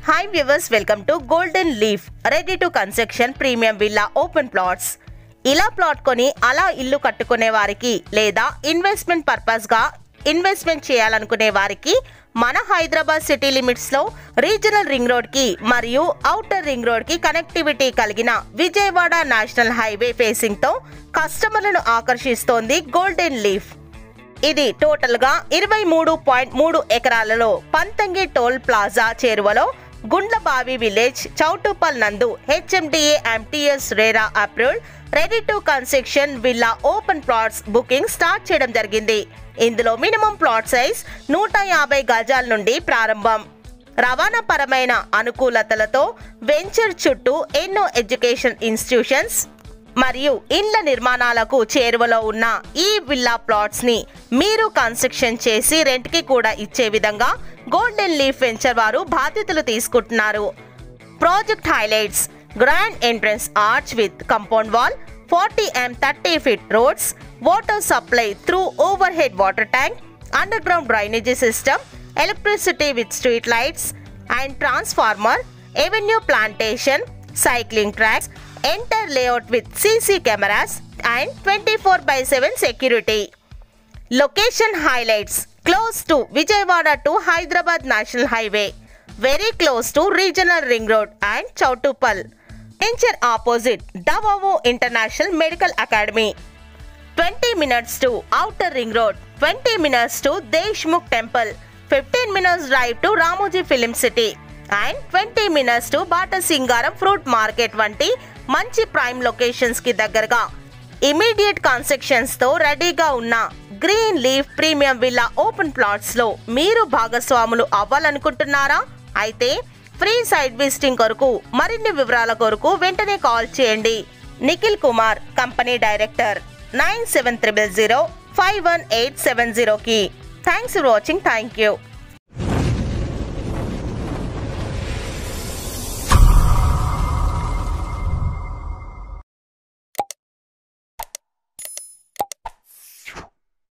Hi viewers, welcome to Golden Leaf ready to construction premium villa open plots. ఇలా plot కొని అలా ఇల్లు కట్టుకునే వారికి లేదా ఇన్వెస్ట్మెంట్ పర్పస్ గా ఇన్వెస్ట్మెంట్ చేయాలనుకునే వారికి మన హైదరాబాద్ సిటీ లిమిట్స్ లో రీజనల్ రింగ్ రోడ్ కి మరియు ఔటర్ రింగ్ రోడ్ కి కనెక్టివిటీ కలిగిన విజయవాడ నేషనల్ హైవే ఫేసింగ్ తో కస్టమర్లను ఆకర్షిస్తోంది గోల్డెన్ లీఫ్. ఇది టోటల్ గా 23.3 ఎకరాలలో పంతంగి టోల్ ప్లాజా చేరువలో గుండ్లబావి విలేజ్ చౌటుపల్ నందు HMDA MTS RERA approved ready to construction villa open plots booking start చేయడం జరిగింది. ఇందులో మినిమం ప్లాట్ సైజ్ 150 గజాల నుండి ప్రారంభం. రవాణా పరమైన అనుకూలతలతో వెంచర్ చుట్టూ ఎన్నో ఎడ్యుకేషన్ ఇన్స్టిట్యూషన్స్ మరియు ఇండ్ల నిర్మాణాలకు చేరువలో ఉన్న ఈ విల్లా ప్లాట్స్ ని మీరు కన్స్ట్రక్షన్ చేసి రెంట్ కి కూడా ఇచ్చే విధంగా గోల్డెన్ లీఫ్ వెంచర్ వారు బాధ్యతలు తీసుకుంటున్నారు. Project highlights: grand entrance arch with compound wall, 40M 30 feet roads, water supply through over head water tank, under ground drainage system, electricity with street lights and transformer, avenue plantation, cycling tracks, entire layout with CC cameras and 24/7 security. Location highlights: close to Vijayawada to Hyderabad National Highway, very close to Regional Ring Road and Chautupal. Venture opposite Davao International Medical Academy. 20 minutes to Outer Ring Road, 20 minutes to Deshmukh Temple, 15 minutes drive to Ramoji Film City and 20 minutes to Bata Singaram Fruit Market వంటి మంచి prime locations కి దగ్గరగా immediate constructions తో రెడీగా ఉన్న green leaf premium villa open plots లో మీరు భాగస్వాములు అవ్వాలనుకుంటున్నారా? అయితే ఫ్రీ సైట్ విజిటింగ్ కొరకు మరిన్ని వివరాల కొరకు వెంటనే కాల్ చేయండి. నిఖిల్ కుమార్, కంపెనీ డైరెక్టర్, 9700051870 కి. Thanks for watching. Thank you.